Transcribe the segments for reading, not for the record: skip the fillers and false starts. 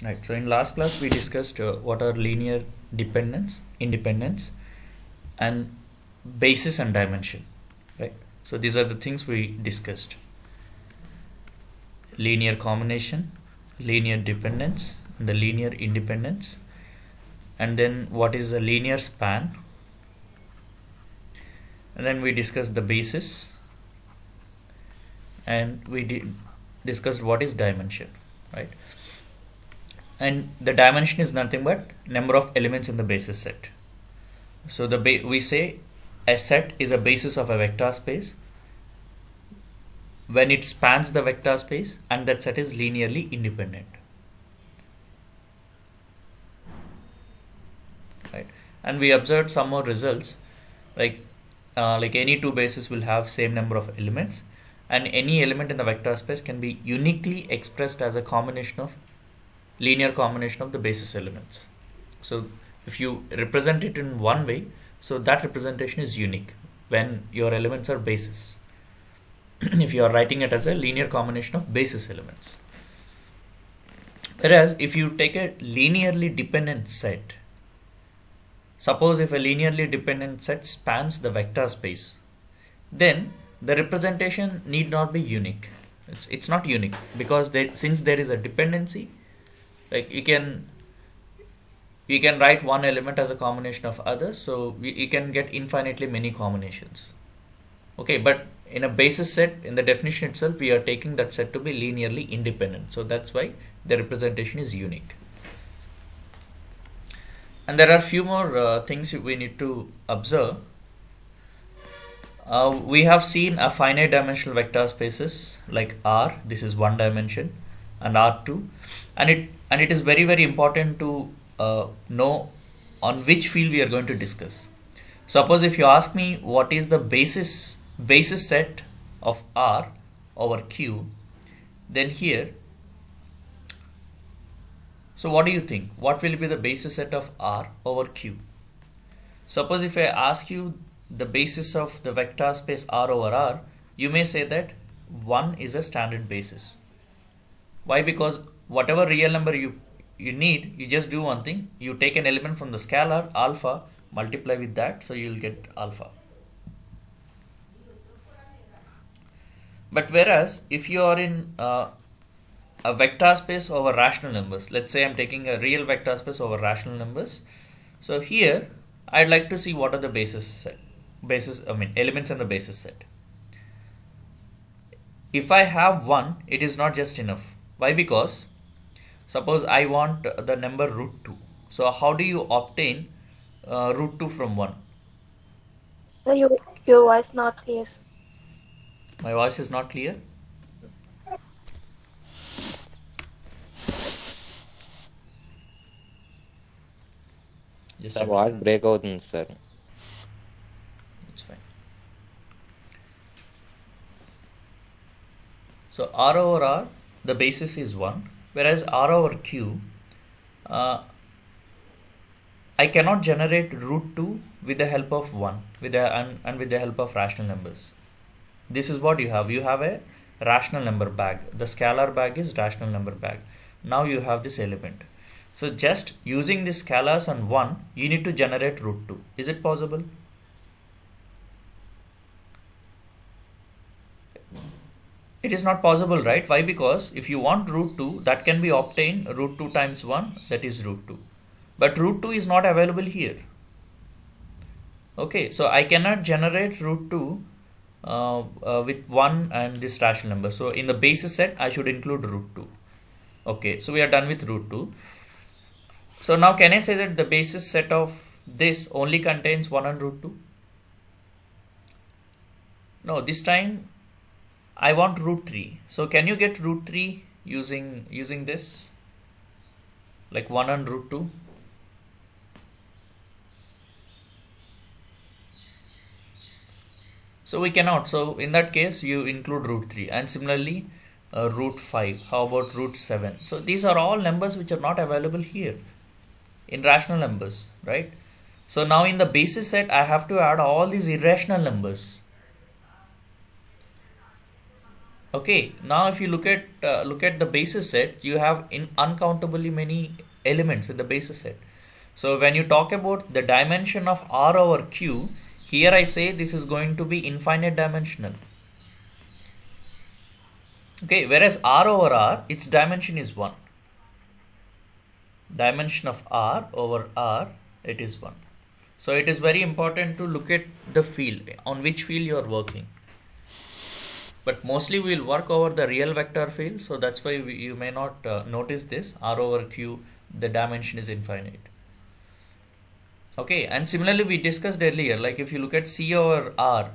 Right. So in last class we discussed what are linear dependence, independence, and basis and dimension. Right. So these are the things we discussed: linear combination, linear dependence, and the linear independence, and then what is a linear span, and then we discussed the basis, and we discussed what is dimension. Right. And the dimension is nothing but number of elements in the basis set. So we say a set is a basis of a vector space when it spans the vector space and that set is linearly independent. Right. And we observed some more results, like any two bases will have same number of elements, and any element in the vector space can be uniquely expressed as a combination of linear combination of the basis elements. So if you represent it in one way, so that representation is unique when your elements are basis. If you are writing it as a linear combination of basis elements. Whereas if you take a linearly dependent set, suppose if a linearly dependent set spans the vector space, then the representation need not be unique. It's not unique because since there is a dependency, like you can write one element as a combination of others, so you can get infinitely many combinations. Okay, but in a basis set, in the definition itself, we are taking that set to be linearly independent, so that's why the representation is unique. And there are few more things we need to observe. We have seen a finite dimensional vector spaces like R, this is one dimension, and R2, and it is very important to know on which field we are going to discuss. Suppose if you ask me what is the basis set of R over Q, then here, so what do you think? What will be the basis set of R over Q? Suppose if I ask you the basis of the vector space R over R, you may say that 1 is a standard basis. Why? Because whatever real number you need, you just do one thing. You take an element from the scalar alpha, multiply with that, so you will get alpha. But whereas if you are in a vector space over rational numbers, let's say I'm taking a real vector space over rational numbers. So here I'd like to see what are the elements in the basis set. If I have 1, it is not just enough. Why? Because suppose I want the number root 2. So how do you obtain root 2 from 1? So your voice not clear. My voice is not clear? Just voice break out, sir. That's fine. So R over R, the basis is 1, whereas R over Q, I cannot generate root 2 with the help of 1 and with the help of rational numbers. This is what you have. You have a rational number bag. The scalar bag is rational number bag. Now you have this element. So just using this scalars and 1, you need to generate root 2. Is it possible? It is not possible, right? Why? Because if you want root 2, that can be obtained root 2 times 1, that is root 2. But root 2 is not available here. Okay, so I cannot generate root 2 with 1 and this rational number. So in the basis set, I should include root 2. Okay, so we are done with root 2. So now can I say that the basis set of this only contains 1 and root 2? No, this time I want root 3. So can you get root 3 using this? Like 1 and root 2? So we cannot. So in that case, you include root 3. And similarly, root 5. How about root 7? So these are all numbers which are not available here in rational numbers, right? So now in the basis set, I have to add all these irrational numbers. Okay, now if you look at the basis set, you have uncountably many elements in the basis set. So when you talk about the dimension of R over Q, here I say this is going to be infinite dimensional. Okay, whereas R over R, its dimension is 1. Dimension of R over R, it is 1. So it is very important to look at the field, on which field you are working. But mostly we will work over the real vector field, so that's why you may not notice this. R over Q, the dimension is infinite. Okay, and similarly we discussed earlier, like if you look at C over R,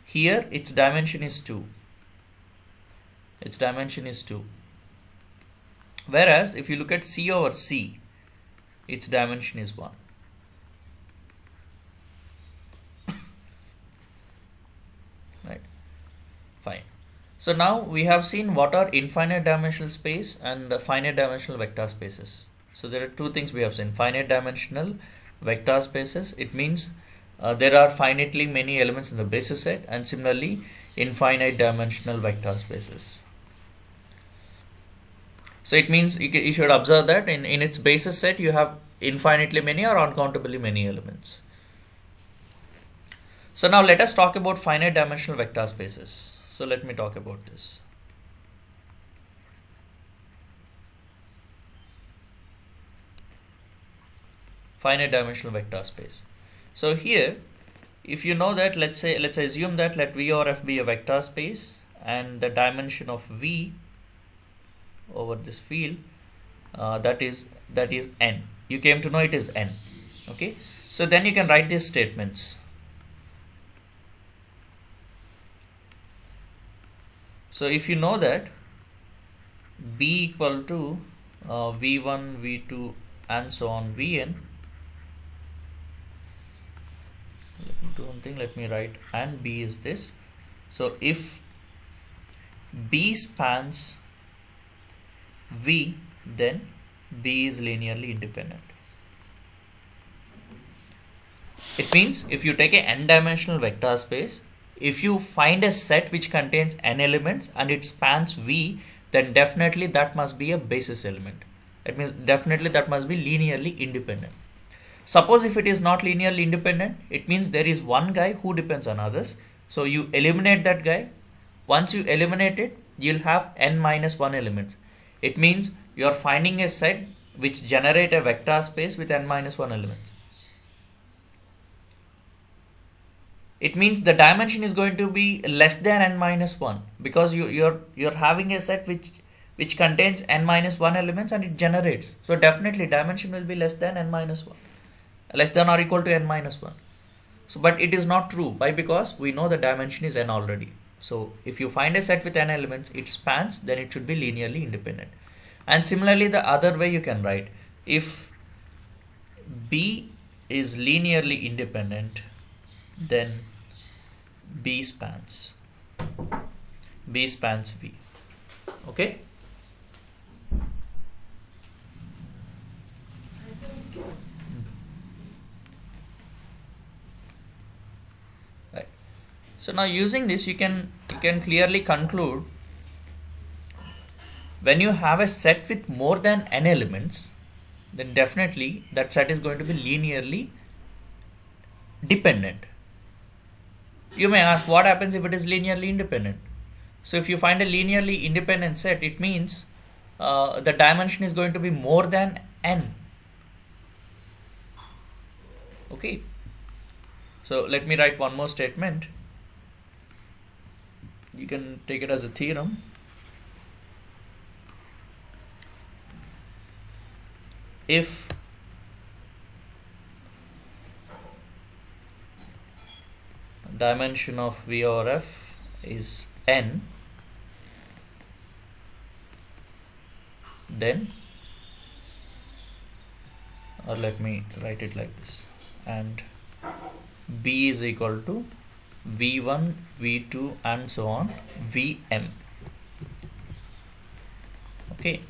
here its dimension is 2. Its dimension is 2. Whereas if you look at C over C, its dimension is 1. Right. Fine. So now we have seen what are infinite dimensional space and finite dimensional vector spaces. So there are two things we have seen: finite dimensional vector spaces. It means there are finitely many elements in the basis set, and similarly infinite dimensional vector spaces. So it means you should observe that in its basis set you have infinitely many or uncountably many elements. So now let us talk about finite dimensional vector spaces. So let me talk about this. Finite dimensional vector space. So here, if you know that, let's assume that let V over F be a vector space, and the dimension of V over this field that is n. You came to know it is n. Okay, so then you can write these statements. So if you know that B equal to V1, V2 and so on Vn, let me do one thing, let me write, and B is this. So if B spans V, then B is linearly independent. It means if you take a n-dimensional vector space, if you find a set which contains n elements and it spans V, then definitely that must be a basis element. It means definitely that must be linearly independent. Suppose if it is not linearly independent, it means there is one guy who depends on others. So you eliminate that guy. Once you eliminate it, you'll have n minus 1 elements. It means you are finding a set which generate a vector space with n minus 1 elements. It means the dimension is going to be less than n minus 1 because you're having a set which contains n minus 1 elements and it generates. So definitely dimension will be less than n minus 1, less than or equal to n minus 1. So but it is not true. Why? Because we know the dimension is n already. So if you find a set with n elements, it spans, then it should be linearly independent. And similarly the other way you can write, if B is linearly independent, then B spans V. Okay. Right. So now using this, you can clearly conclude, when you have a set with more than n elements, then definitely that set is going to be linearly dependent. You may ask, what happens if it is linearly independent? So if you find a linearly independent set, it means the dimension is going to be more than n. Okay. So let me write one more statement. You can take it as a theorem. If dimension of V over F is n, then, or let me write it like this, and B is equal to V1, V2 and so on Vm. Okay,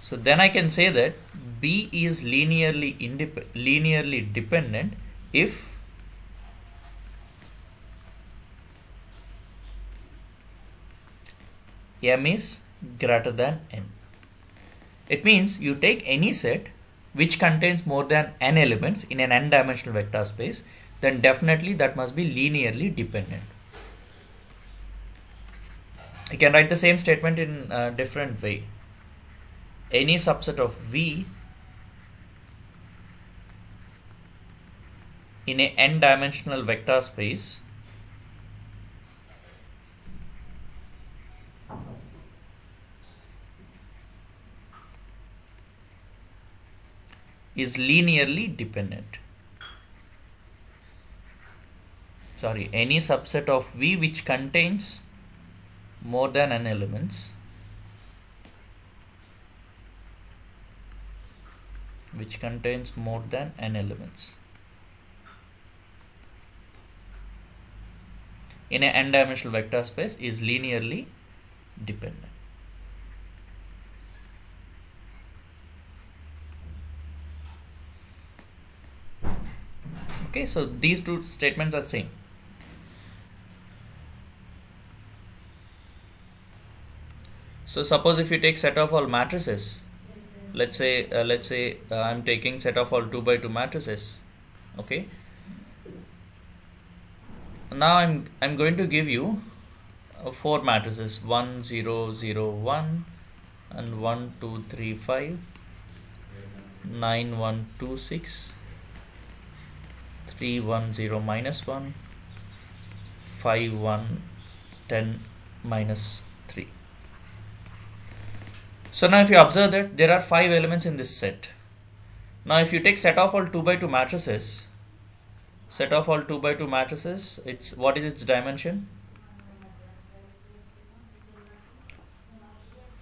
so then I can say that B is linearly dependent if M is greater than N. It means you take any set which contains more than n elements in an n-dimensional vector space, then definitely that must be linearly dependent. You can write the same statement in a different way. Any subset of V in a n-dimensional vector space is linearly dependent. Sorry, any subset of V which contains more than n elements, in an n-dimensional vector space is linearly dependent. Okay, so these two statements are same. So suppose if you take set of all matrices, let's say I'm taking set of all 2 by 2 matrices. Okay, now I'm going to give you 4 matrices, 1 0 0 1 and 1 2 3 5, 9 1 2 6, 3 1 0 minus 1, 5 1 10 minus 3. So now if you observe that there are 5 elements in this set. Now if you take set of all 2 by 2 matrices, it's what is its dimension?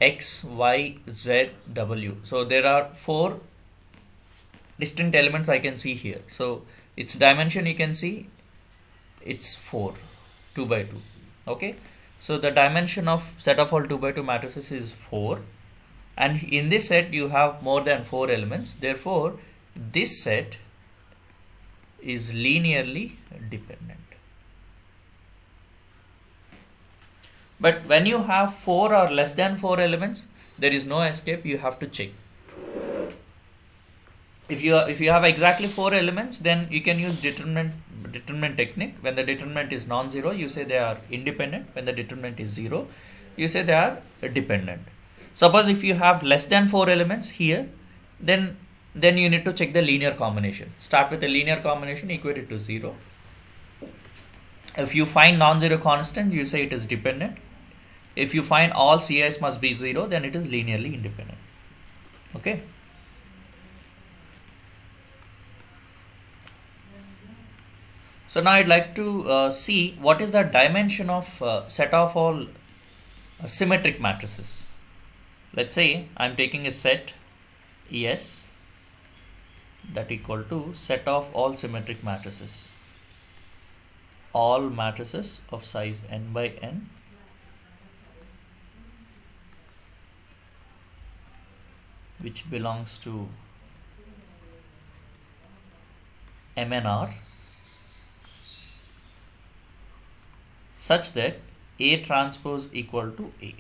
X, Y, Z, W. So there are 4 distinct elements I can see here. So its dimension you can see it's 4, 2 by 2. Okay, so the dimension of set of all 2 by 2 matrices is 4, and in this set you have more than 4 elements. Therefore this set is linearly dependent. But when you have 4 or less than 4 elements, there is no escape, you have to check. If you have exactly 4 elements, then you can use determinant technique. When the determinant is non-zero, you say they are independent. When the determinant is 0, you say they are dependent. Suppose if you have less than 4 elements here, then you need to check the linear combination. Start with a linear combination, equate it to 0. If you find non-zero constant, you say it is dependent. If you find all CIs must be 0, then it is linearly independent. Okay. So now I'd like to see what is the dimension of set of all symmetric matrices. Let's say I'm taking a set S that equal to set of all symmetric matrices, all matrices of size n by n which belongs to MNR such that A transpose equal to A.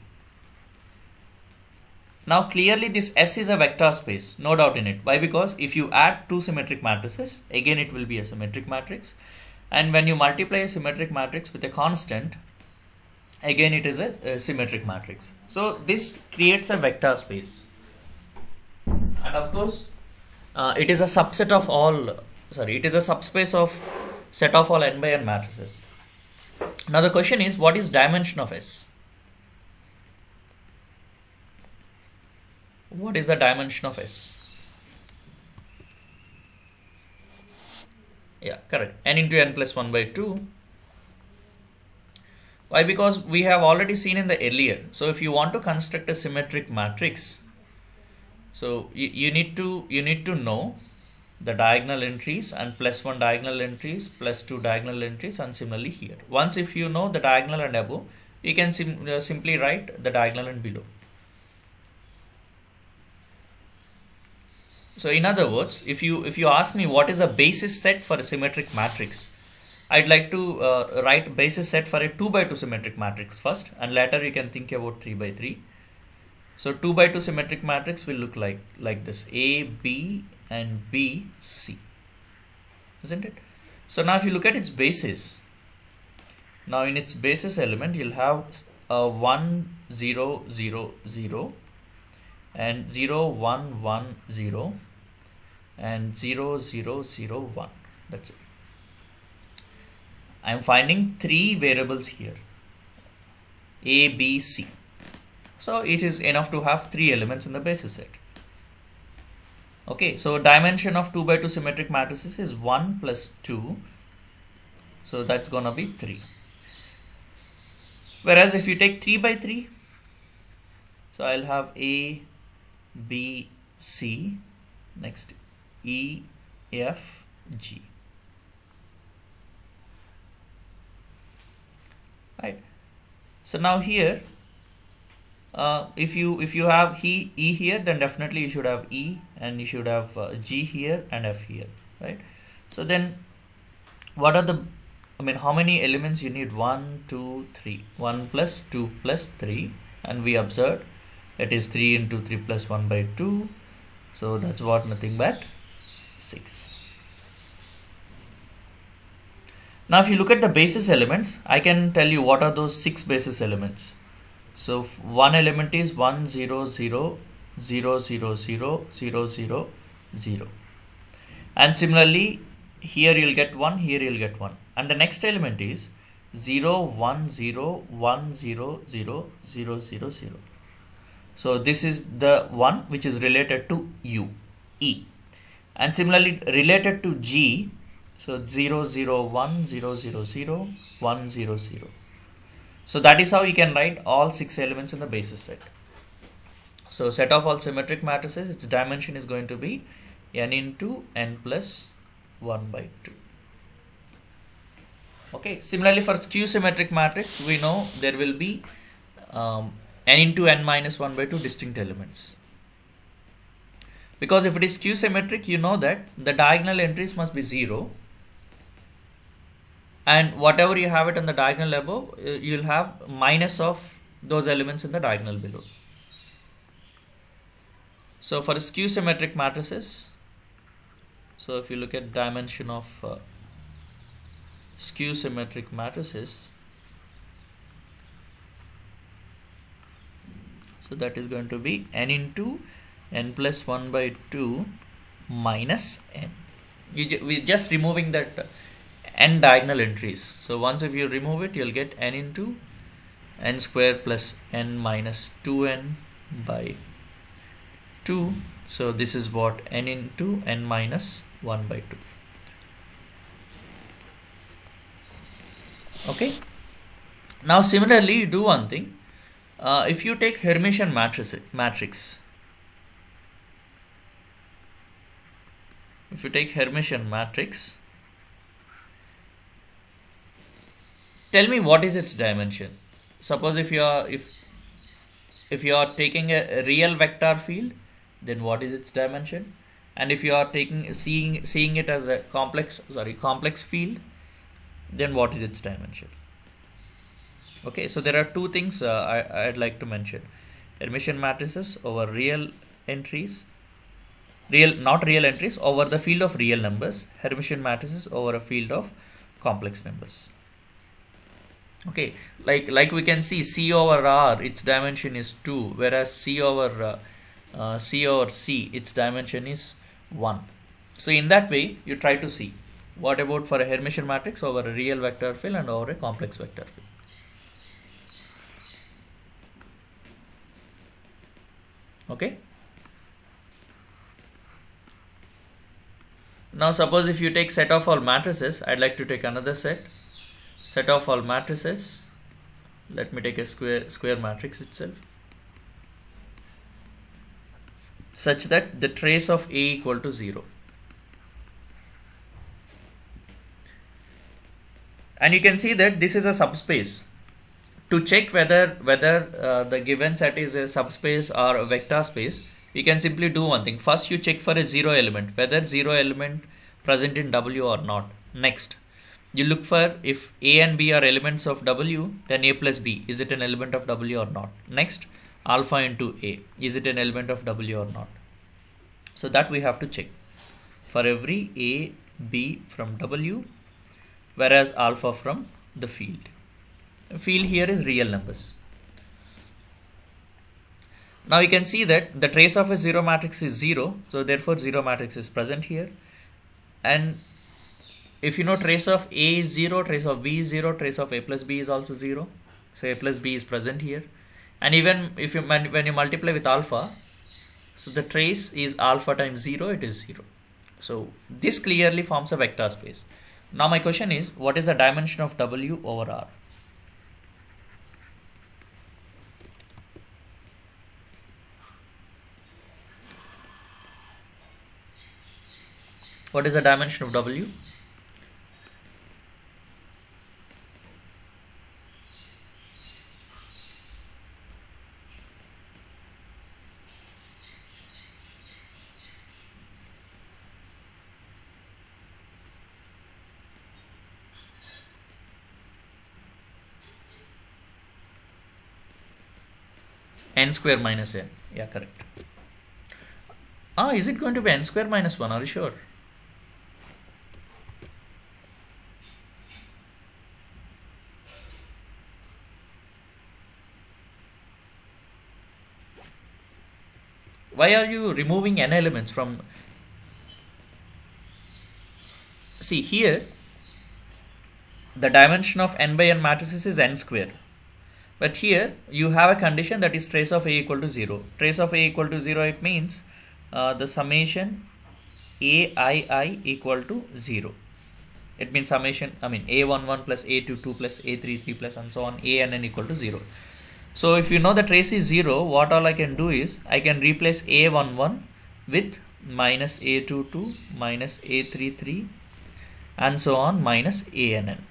Now clearly this S is a vector space, no doubt in it. Why? Because if you add two symmetric matrices, again it will be a symmetric matrix, and when you multiply a symmetric matrix with a constant, again it is a symmetric matrix. So this creates a vector space, and of course it is a subset of all, it is a subspace of set of all n by n matrices. Now the question is, what is dimension of S? What is the dimension of S? Yeah, correct. N into n plus 1 by 2. Why? Because we have already seen in the earlier. So if you want to construct a symmetric matrix, so you need to know the diagonal entries and plus 1 diagonal entries, plus 2 diagonal entries, and similarly here. Once if you know the diagonal and above, you can simply write the diagonal and below. So in other words, if you ask me what is a basis set for a symmetric matrix, I'd like to write basis set for a 2 by 2 symmetric matrix first, and later you can think about 3 by 3. So 2 by 2 symmetric matrix will look like this: A, B, and B, C, isn't it? So now if you look at its basis, now in its basis element you'll have 1, 0, 0, 0, and 0, 1, 1, 0, and 0, 0, 0, 1. That's it. I'm finding 3 variables here: A, B, C. So it is enough to have 3 elements in the basis set. Okay, so dimension of 2 by 2 symmetric matrices is 1 plus 2. So that's gonna be 3. Whereas if you take 3 by 3, so I'll have A, B, C, next E, F, G. Right. So now here, if you have E here, then definitely you should have E, and you should have G here and F here, right? So then, what are the, how many elements you need? 1, 2, 3. 1 plus 2 plus 3, and we observed it is 3 into 3 plus 1 by 2. So that's what, nothing but 6. Now if you look at the basis elements, I can tell you what are those 6 basis elements. So one element is 1, 0, 0, 0, 0, 0, 0, 0, 0. And similarly, here you'll get 1, here you'll get 1. And the next element is 0, 1, 0, 1, 0, 0, 0, 0, 0. So this is the one which is related to U, E. And similarly related to G, so 0, 0, 1, 0, 0, 0, 1, 0, 0. So that is how you can write all 6 elements in the basis set. So set of all symmetric matrices, its dimension is going to be n into n plus 1 by 2. Okay, similarly for skew symmetric matrix, we know there will be n into n minus 1 by 2 distinct elements. Because if it is skew symmetric, you know that the diagonal entries must be 0. And whatever you have it on the diagonal above, you'll have minus of those elements in the diagonal below. So for skew symmetric matrices, so if you look at dimension of skew symmetric matrices, so that is going to be n into n plus 1 by 2 minus n. We're just removing that n diagonal entries. So once if you remove it, you'll get n into n square plus n minus 2n by 2. So this is what n into n minus 1 by 2. Okay. Now similarly, you do one thing. If you take Hermitian matrix, if you take Hermitian matrix, tell me what is its dimension. Suppose if you are taking a real vector field, then what is its dimension? And if you are seeing it as a complex field, then what is its dimension? Okay, so there are two things I'd like to mention: Hermitian matrices over real entries, not real entries over the field of real numbers, Hermitian matrices over a field of complex numbers. Okay, like we can see C over R, its dimension is 2, whereas C over C, its dimension is 1. So in that way, you try to see what about for a Hermitian matrix over a real vector field and over a complex vector field. Okay. Now suppose if you take set of all matrices, I'd like to take another set of all matrices. Let me take a square matrix itself, such that the trace of A equal to 0. And you can see that this is a subspace. To check whether the given set is a subspace or a vector space, you can simply do one thing. First you check for a 0 element, whether 0 element present in W or not. Next, you look for if A and B are elements of W, then A plus B, is it an element of W or not? Next, alpha into A, is it an element of W or not? So that we have to check for every A, B from W, whereas alpha from the field. The field here is real numbers. Now you can see that the trace of a zero matrix is 0, so therefore zero matrix is present here. And if you know trace of A is 0, trace of B is 0, trace of A plus B is also 0. So A plus B is present here. And even if you when you multiply with alpha, so the trace is alpha times 0, it is 0. So this clearly forms a vector space. Now my question is, what is the dimension of W over R? What is the dimension of W? N square minus n. Yeah, correct. Is it going to be n square minus 1? Are you sure? Why are you removing n elements from? See here, the dimension of n by n matrices is n square. But here you have a condition that is trace of A equal to 0. Trace of A equal to 0, it means the summation Aii equal to 0. It means summation, A11 plus A22 plus A33 plus and so on, Ann equal to 0. So if you know the trace is 0, what all I can do is I can replace A11 with minus A22 minus A33 and so on minus Ann.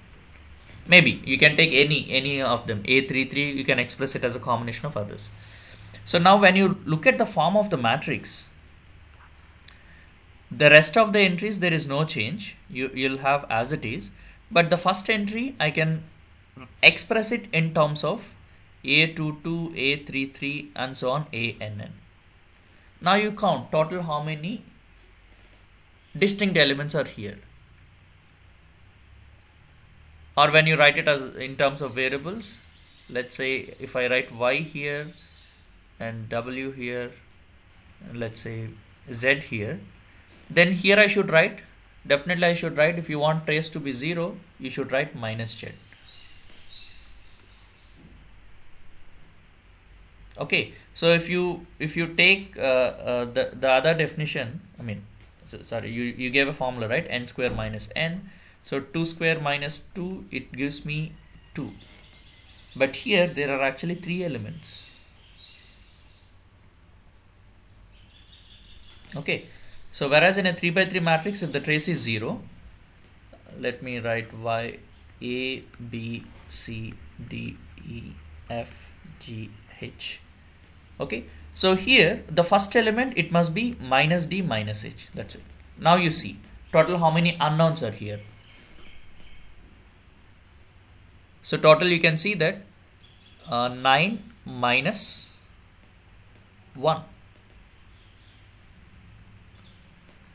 Maybe you can take any of them, A33, you can express it as a combination of others. So now when you look at the form of the matrix, the rest of the entries there is no change, you'll have as it is, but the first entry I can express it in terms of A22, A33 and so on, Ann. Now you count total how many distinct elements are here. Or when you write it as in terms of variables, let's say if I write y here and w here, and let's say z here, then here I should write, definitely I should write, if you want trace to be 0, you should write minus z. Okay, so if you take the other definition, you gave a formula, right? N square minus n. So 2 square minus 2, it gives me 2. But here there are actually 3 elements. Okay, so whereas in a 3 by 3 matrix, if the trace is 0, let me write y, a, b, c, d, e, f, g, h. Okay, so here the first element, it must be minus d minus h. That's it. Now you see total how many unknowns are here. So total you can see that 9 minus 1.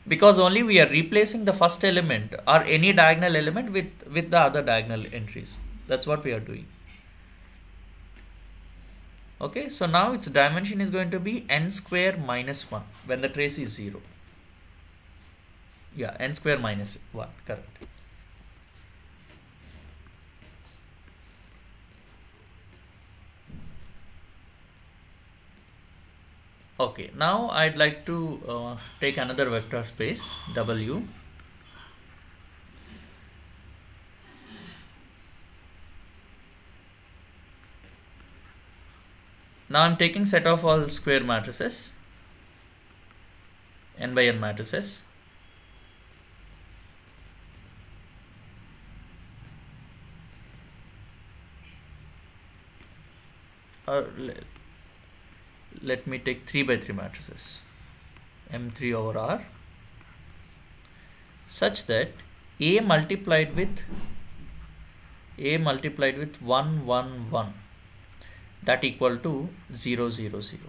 Because only we are replacing the first element or any diagonal element with the other diagonal entries. That's what we are doing. Okay, so now its dimension is going to be n square minus 1 when the trace is 0. Yeah, n square minus 1, correct. Okay, now I'd like to take another vector space W. Now I'm taking set of all square matrices, n by n matrices. Let me take 3 by 3 matrices, M3 over R, such that A multiplied with A multiplied with 1 1 1, that equal to 0 0 0.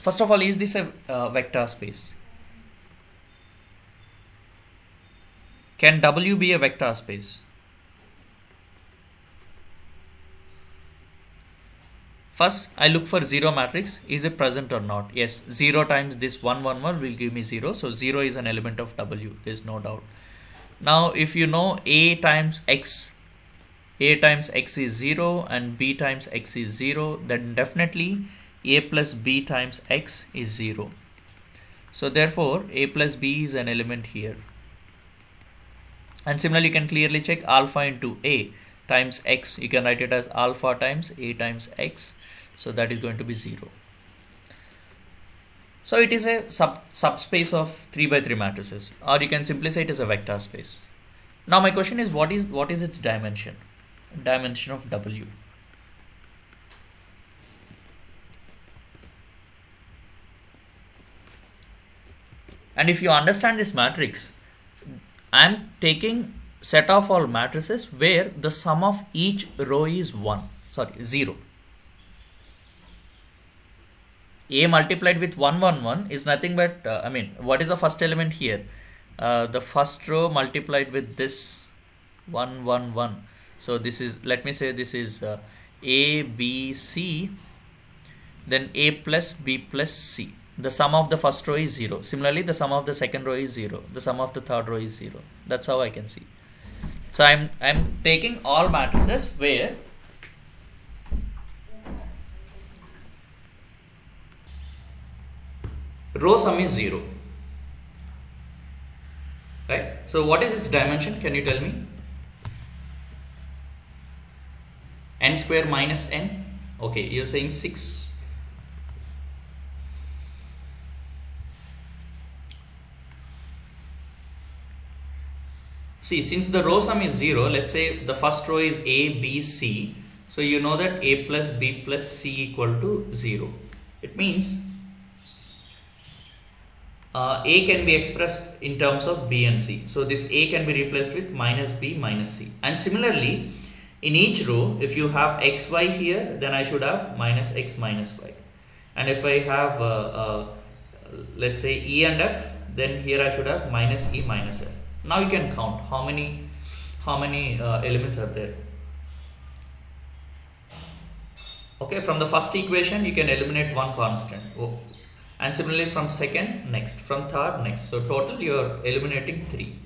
First of all, is this a vector space? Can W be a vector space? First, I look for 0 matrix. Is it present or not? Yes, 0 times this 1 1 1 will give me 0. So 0 is an element of W. There is no doubt. Now, if you know A times X is 0 and B times X is 0, then definitely A plus B times X is 0. So therefore, A plus B is an element here. And similarly, you can clearly check alpha into A times X. You can write it as alpha times A times X. So that is going to be 0. So it is a subspace of 3 by 3 matrices, or you can simply say it is a vector space. Now my question is, what is its dimension? Dimension of W. And if you understand this matrix, I am taking set of all matrices where the sum of each row is 0. A multiplied with 1 1 1 is nothing but, what is the first element here? The first row multiplied with this 1 1 1. So this is, let me say this is A, B, C, then A plus B plus C. The sum of the first row is 0. Similarly, the sum of the second row is 0. The sum of the third row is 0. That's how I can see. So I'm taking all matrices where row sum is 0. Right? So what is its dimension? Can you tell me? N square minus n. Okay, you're saying 6. See, since the row sum is 0, let's say the first row is A, B, C. So you know that A plus B plus C equal to 0. It means A can be expressed in terms of B and C. So this A can be replaced with minus B minus C. And similarly, in each row, if you have xy here, then I should have minus x minus y. And if I have, let's say E and F, then here I should have minus E minus F. Now you can count how many elements are there. Okay, from the first equation, you can eliminate one constant. Oh. And similarly from second, next, from third, next. So total you are eliminating 3.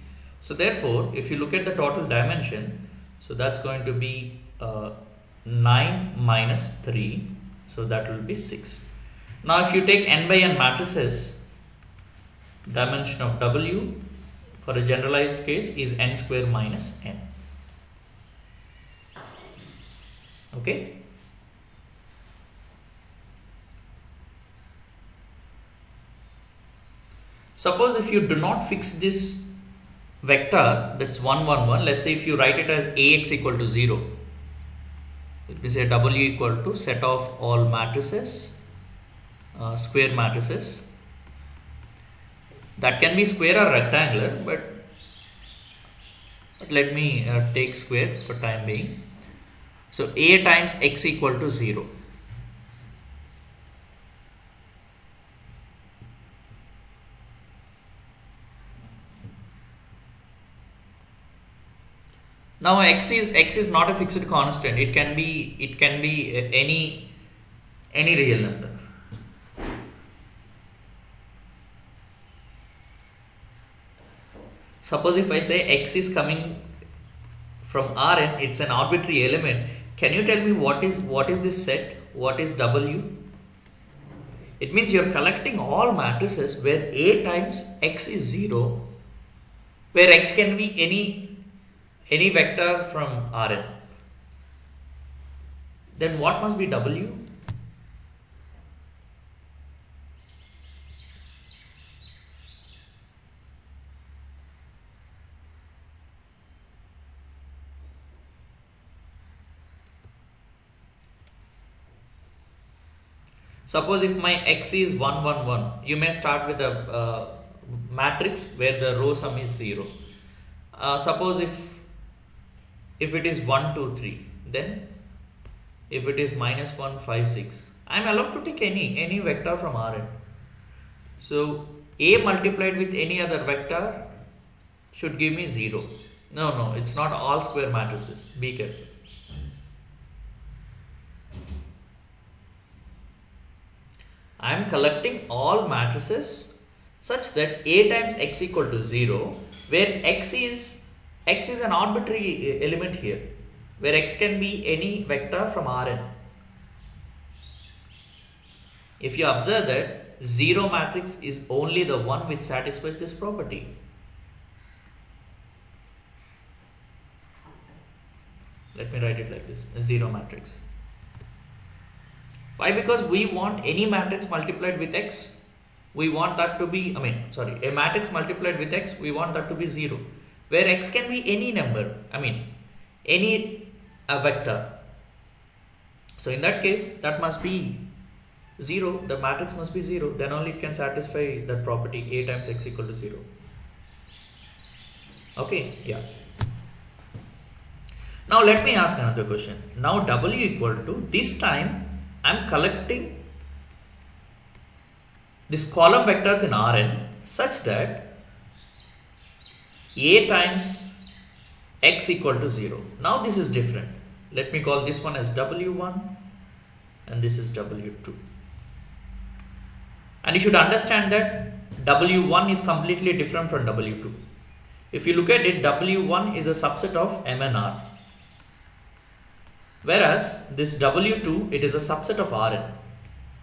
So therefore, if you look at the total dimension, so that's going to be 9 minus 3. So that will be 6. Now if you take n by n matrices, dimension of W for a generalized case is n square minus n. Okay. Suppose if you do not fix this vector, that's 1 1 1, let's say if you write it as Ax equal to 0, it will say W equal to set of all matrices, square matrices. That can be square or rectangular, but let me take square for time being. So A times x equal to 0. Now x is not a fixed constant. It can be any real number. Suppose if I say x is coming from Rn, it's an arbitrary element. Can you tell me what is this set? What is W? It means you're collecting all matrices where A times x is 0, where x can be any vector from Rn. Then what must be W? Suppose if my x is 1 1 1, you may start with a matrix where the row sum is 0. Suppose if if it is 1, 2, 3, then if it is minus 1, 5, 6, I am allowed to take any vector from Rn. So A multiplied with any other vector should give me 0. No, it's not all square matrices. Be careful. I am collecting all matrices such that A times x equal to 0, where x is an arbitrary element here, where x can be any vector from Rn. If you observe that 0 matrix is only the one which satisfies this property. Let me write it like this, 0 matrix. Why? Because we want any matrix multiplied with x, we want that to be, a matrix multiplied with x, we want that to be 0, where x can be any number, any vector. So in that case, that must be 0, the matrix must be 0, then only it can satisfy that property, A times x equal to 0. Okay, yeah. Now let me ask another question. Now W equal to, this time I am collecting this column vectors in Rn such that A times x equal to 0. Now this is different. Let me call this one as W1 and this is W2. And you should understand that W1 is completely different from W2. If you look at it, W1 is a subset of M and R. Whereas this W2, it is a subset of Rn,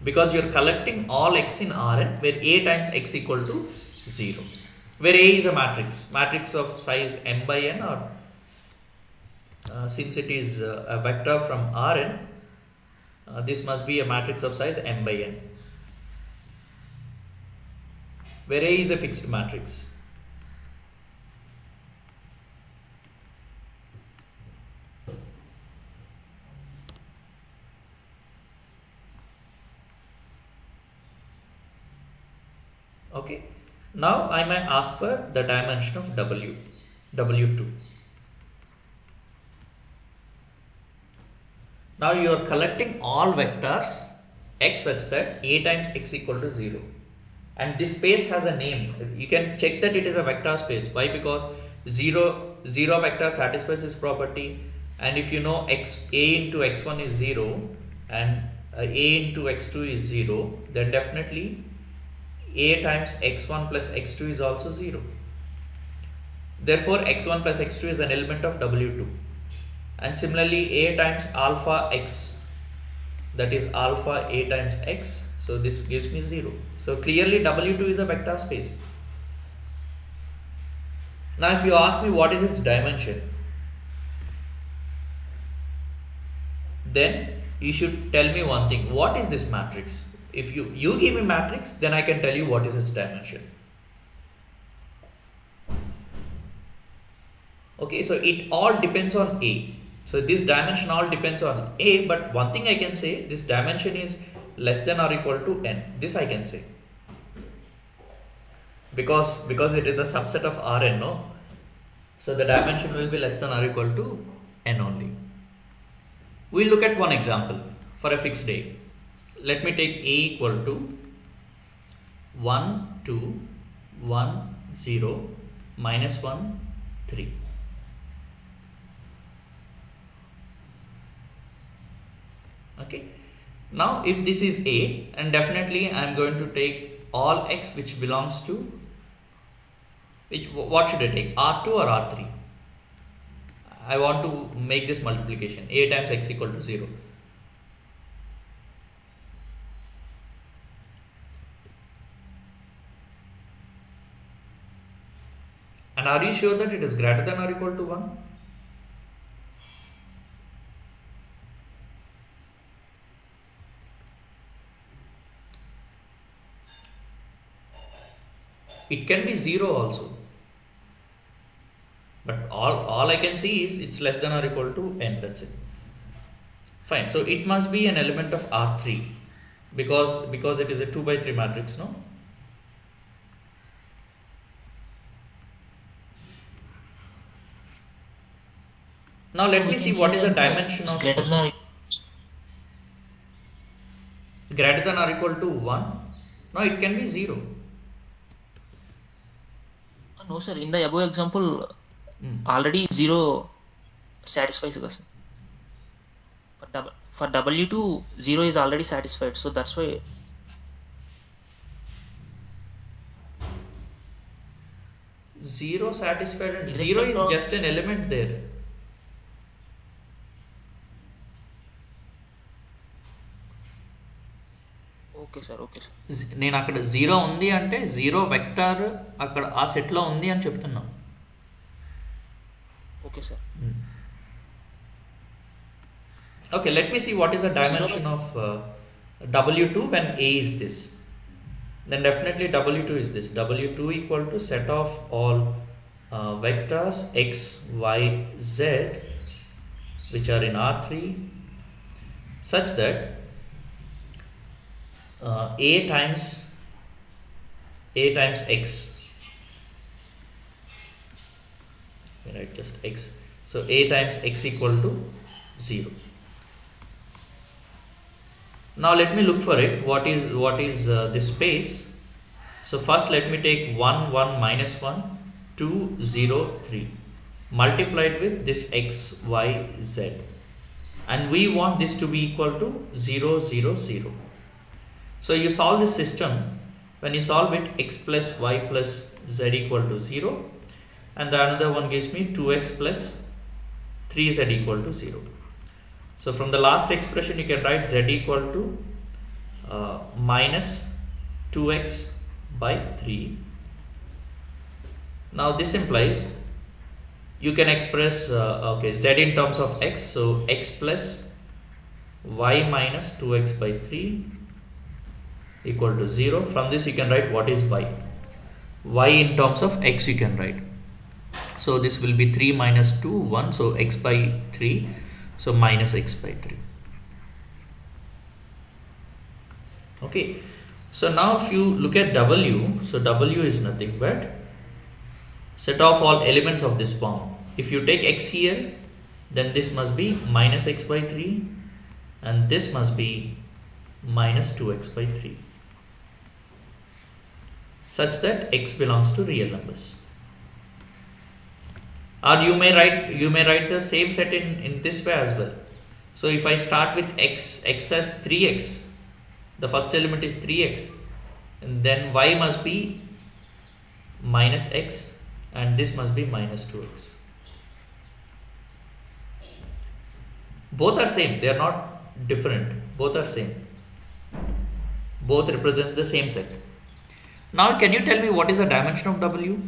because you are collecting all x in Rn where A times x equal to 0, where A is a matrix of size m by n, or since it is a vector from Rn, this must be a matrix of size m by n, where A is a fixed matrix. Okay, now I may ask for the dimension of W2. Now you are collecting all vectors x such that A times x equal to 0. And this space has a name. You can check that it is a vector space. Why? Because 0 vector satisfies this property. And if you know A into x1 is 0 and A into x2 is 0, then definitely A times x1 plus x2 is also 0. Therefore, x1 plus x2 is an element of W2. And similarly, A times alpha x, that is alpha A times x. So this gives me 0. So clearly W2 is a vector space. Now if you ask me what is its dimension, then you should tell me one thing. What is this matrix? If you give me matrix, then I can tell you what is its dimension. Okay, so it all depends on A. So this dimension all depends on A, but one thing I can say, this dimension is less than or equal to n. This I can say. Because it is a subset of Rn, no? So the dimension will be less than or equal to n only. We'll look at one example for a fixed A. Let me take A equal to 1, 2, 1, 0, minus 1, 3. Okay. Now if this is A, and definitely I am going to take all x which belongs to, what should I take? R2 or R3? I want to make this multiplication. A times x equal to 0. And are you sure that it is greater than or equal to 1? It can be 0 also. But all I can see is it's less than or equal to n, that's it. Fine, so it must be an element of R3 because it is a 2 by 3 matrix, no? Now So let we me see can what say is the that dimension it's of greater than or equal to 1. No, it can be 0. no sir, in the above example Mm. already 0 satisfies us. For W2 0 is already satisfied, so that's why 0 satisfied and in 0 respect is of just an element there. okay sir. నేను అక్కడ 0 ఉంది అంటే 0 vector అక్కడ ఆ సెట్లో ఉంది అని చెప్తున్నా. Okay sir. Okay, let me see what is the dimension of W2 when A is this. Then definitely W2 is this. W2 equal to set of all vectors x, y, z which are in R3 such that A times x, right, just x, so A times x equal to 0. Now let me look for it. What is this space? So first let me take 1 1 minus 1 2 0 3 multiplied with this x y z, and we want this to be equal to 0 0 0. So you solve this system. When you solve it, x plus y plus z equal to 0, and the another one gives me 2x plus 3z equal to 0. So from the last expression you can write z equal to minus 2x by 3. Now this implies you can express okay, z in terms of x, so x plus y minus 2x by 3 equal to 0. From this you can write what is y. Y in terms of x you can write. So this will be 3 minus 2 1, so x by 3, so minus x by 3. Okay, so now if you look at W, so W is nothing but set of all elements of this form. If you take x here, then this must be minus x by 3 and this must be minus 2x by 3, such that x belongs to real numbers. Or you may write the same set in this way as well. So if I start with x as 3x, the first element is 3x, and then y must be minus x and this must be minus 2x. Both are same, they are not different, both are same, both represents the same set. Now can you tell me what is the dimension of W?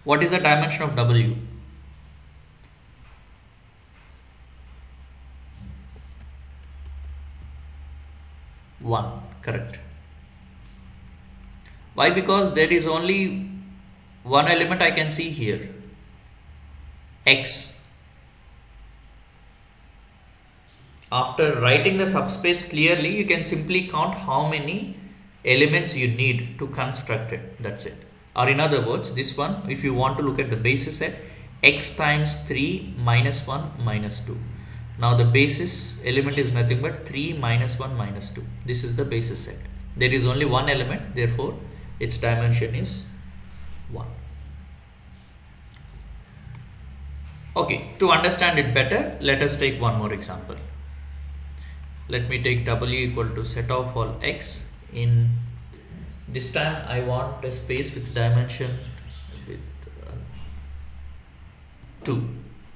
What is the dimension of W? 1, correct. Why? Because there is only one element I can see here, x. After writing the subspace clearly, you can simply count how many elements you need to construct it, that's it. Or in other words, this one, if you want to look at the basis set, x times 3 minus 1 minus 2. Now the basis element is nothing but 3 minus 1 minus 2. This is the basis set. There is only one element, therefore its dimension is 1. Okay, to understand it better, let us take one more example. Let me take W equal to set of all x in, this time I want a space with dimension with 2.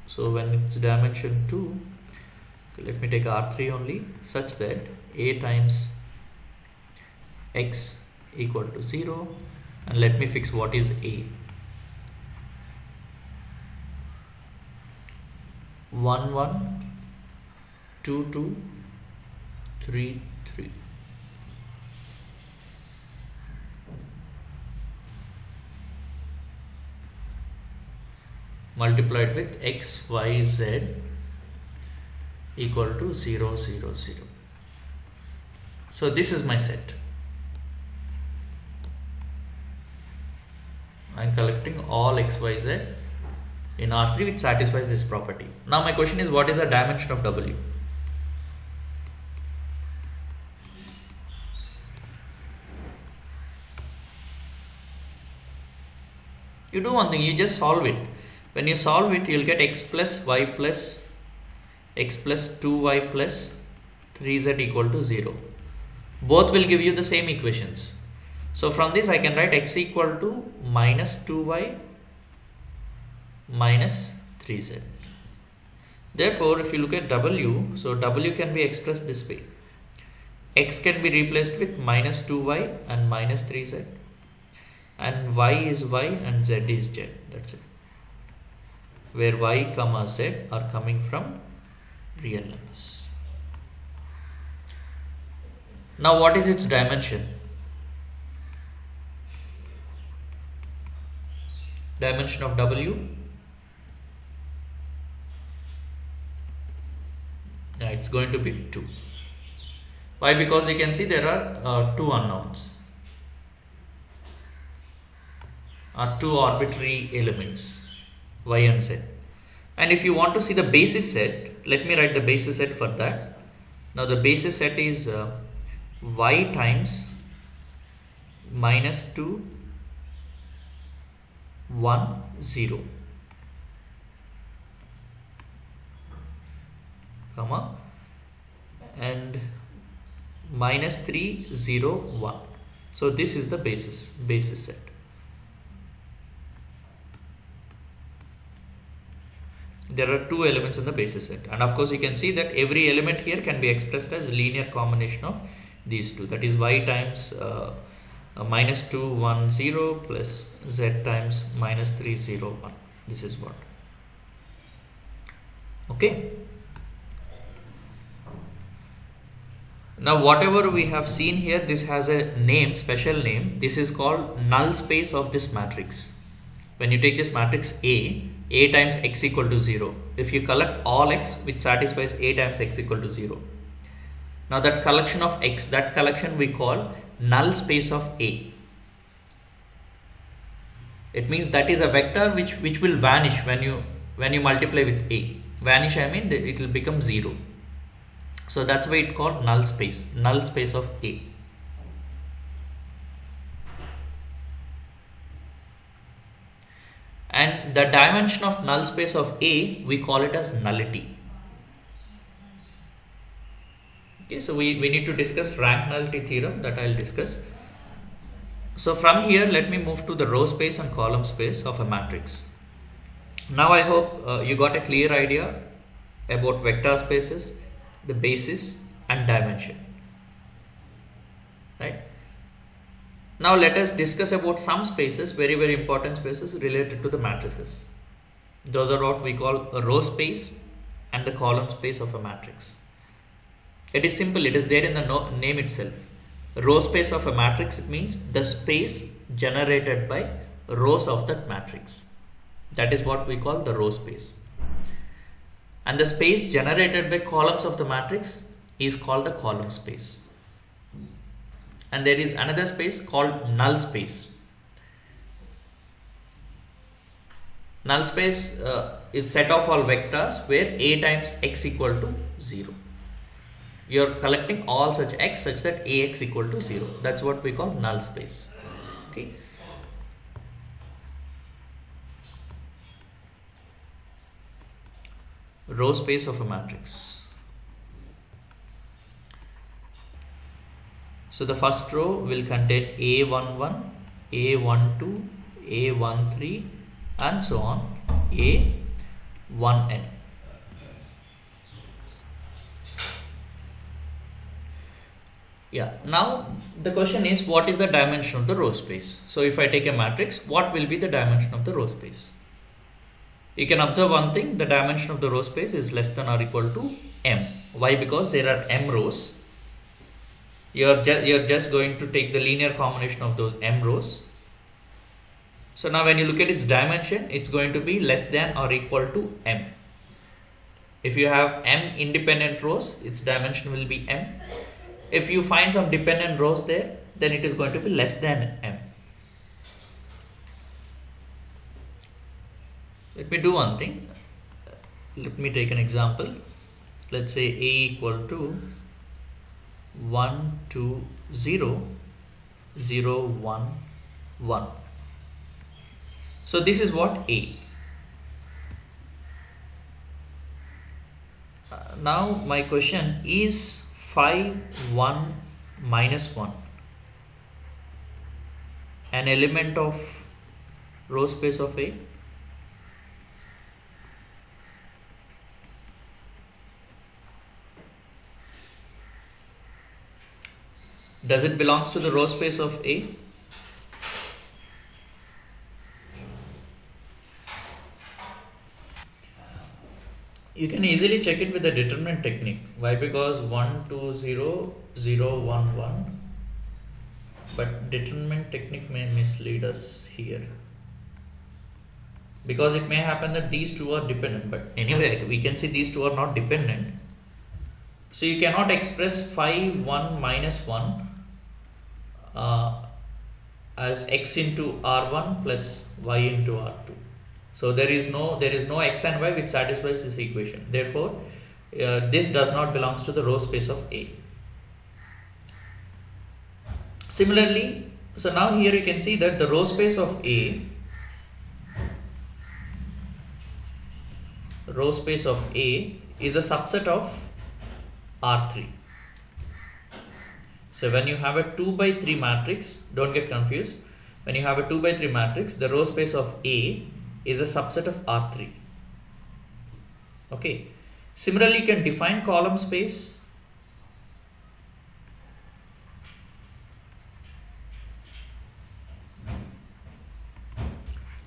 So when it's dimension 2, let me take R3 only, such that A times x equal to 0, and let me fix what is A. 1 1 2 2 3 3. Multiplied with x y z, equal to 0, 0, 0. So this is my set. I'm collecting all x, y, z in R3 which satisfies this property. Now my question is, what is the dimension of W? You do one thing, you just solve it. When you solve it, you'll get x plus 2y plus 3z equal to 0. Both will give you the same equations. So from this I can write x equal to minus 2y minus 3z. Therefore, if you look at W, so W can be expressed this way. X can be replaced with minus 2y and minus 3z. And y is y and z is z. That's it. Where y comma z are coming from real numbers. Now what is its dimension? Dimension of W? Yeah, it's going to be 2. Why? Because you can see there are two unknowns. Two arbitrary elements, y and z. And if you want to see the basis set, let me write the basis set for that. Now the basis set is y times minus 2, 1, 0, comma, and minus 3, 0, 1. So this is the basis set. There are two elements in the basis set, and of course you can see that every element here can be expressed as linear combination of these two, that is y times minus 2, 1, 0 plus z times minus 3, 0, 1. This is what. Okay. Now whatever we have seen here, this has a name, special name. This is called null space of this matrix. When you take this matrix A times x equal to 0. If you collect all x which satisfies A times x equal to 0. Now that collection of x, that collection we call null space of A. It means that is a vector which will vanish when you multiply with A. Vanish, I mean it will become 0. So that's why it called null space of A. And the dimension of null space of A, we call it as nullity. Okay, so we need to discuss rank nullity theorem, that I'll discuss. So from here, let me move to the row space and column space of a matrix. Now I hope you got a clear idea about vector spaces, the basis and dimension. Right? Now let us discuss about some spaces, very important spaces related to the matrices. Those are what we call a row space and the column space of a matrix. It is simple, it is there in the name itself. Row space of a matrix, it means the space generated by rows of that matrix. That is what we call the row space. And the space generated by columns of the matrix is called the column space. And there is another space called null space. Null space is set of all vectors where A times x equal to 0. You are collecting all such x such that Ax equal to 0. That's what we call null space. Okay. Row space of a matrix. So the first row will contain A11, A12, A13 and so on, A1n. Yeah, now the question is, what is the dimension of the row space? So if I take a matrix, what will be the dimension of the row space? You can observe one thing, the dimension of the row space is less than or equal to m. Why? Because there are m rows. You're just going to take the linear combination of those m rows. So now when you look at its dimension, it's going to be less than or equal to m. If you have m independent rows, its dimension will be m. If you find some dependent rows there, then it is going to be less than m. Let me do one thing. Let me take an example. Let's say a equal to 1 2 0 0 1 1. So this is what a. Now my question is 5 1 minus 1 an element of row space of A? Does it belongs to the row space of A? You can easily check it with the determinant technique. Why? Because 1 2 0 0 1 1, but determinant technique may mislead us here, because it may happen that these two are dependent, but anyway we can see these two are not dependent. So you cannot express 5 1 minus 1 as x into r1 plus y into r2. So there is no x and y which satisfies this equation. Therefore, this does not belongs to the row space of A. Similarly, so now here you can see that the row space of A, is a subset of R3. So when you have a 2 by 3 matrix, don't get confused. When you have a 2 by 3 matrix, the row space of A is a subset of R3. Okay. Similarly, you can define column space.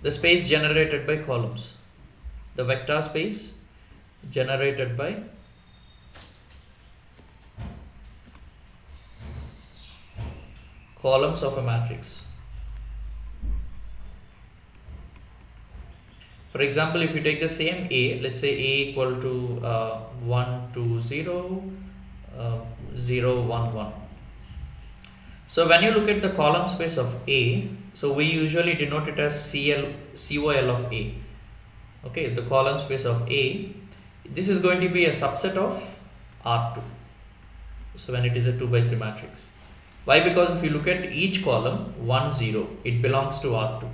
The space generated by columns. The vector space generated by columns of a matrix. For example, if you take the same A, let's say A equal to 1 2 0 0 1 1. So when you look at the column space of A, so we usually denote it as COL of A. Okay, the column space of A, this is going to be a subset of R2. So when it is a 2 by 3 matrix. Why? Because if you look at each column 1 0, it belongs to R2.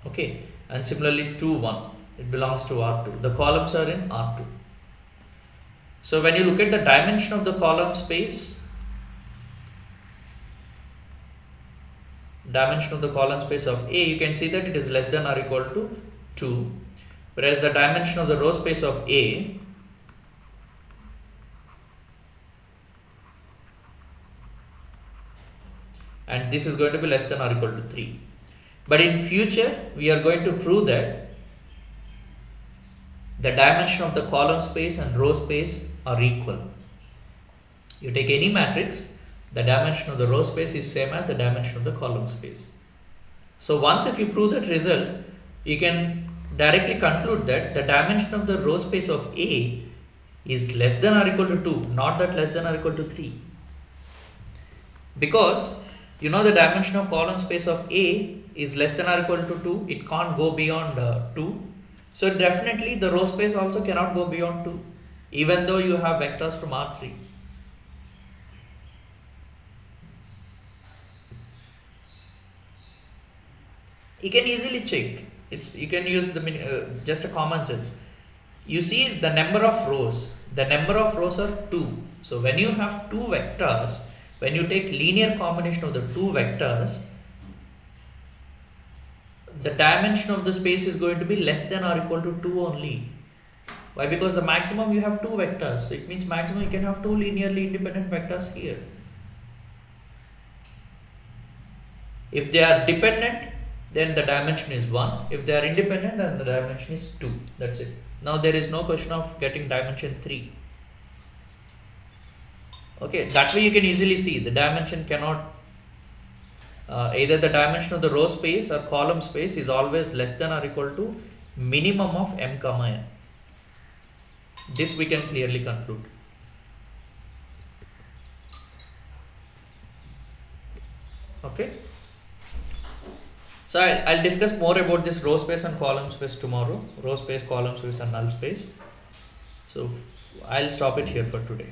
Okay, and similarly 2 1, it belongs to R2. The columns are in R2. So when you look at the dimension of the column space, of A, you can see that it is less than or equal to 2, whereas the dimension of the row space of A and this is going to be less than or equal to 3. But in future we are going to prove that the dimension of the column space and row space are equal. You take any matrix, the dimension of the row space is same as the dimension of the column space. So once if you prove that result, you can directly conclude that the dimension of the row space of A is less than or equal to 2, not that less than or equal to 3. Because you know the dimension of column space of A is less than or equal to 2, it can't go beyond 2. So definitely the row space also cannot go beyond 2, even though you have vectors from R3. You can easily check. You can use the just a common sense. You see the number of rows. The number of rows are 2. So when you have two vectors, when you take linear combination of the two vectors, the dimension of the space is going to be less than or equal to 2 only. Why? Because the maximum you have two vectors. So it means maximum you can have two linearly independent vectors here. If they are dependent, then the dimension is 1. If they are independent, then the dimension is 2. That's it. Now there is no question of getting dimension 3. Okay, that way you can easily see the dimension cannot, either the dimension of the row space or column space is always less than or equal to minimum of m comma n. This we can clearly conclude. Okay. So I'll discuss more about this row space and column space tomorrow. Row space, column space and null space. So I'll stop it here for today.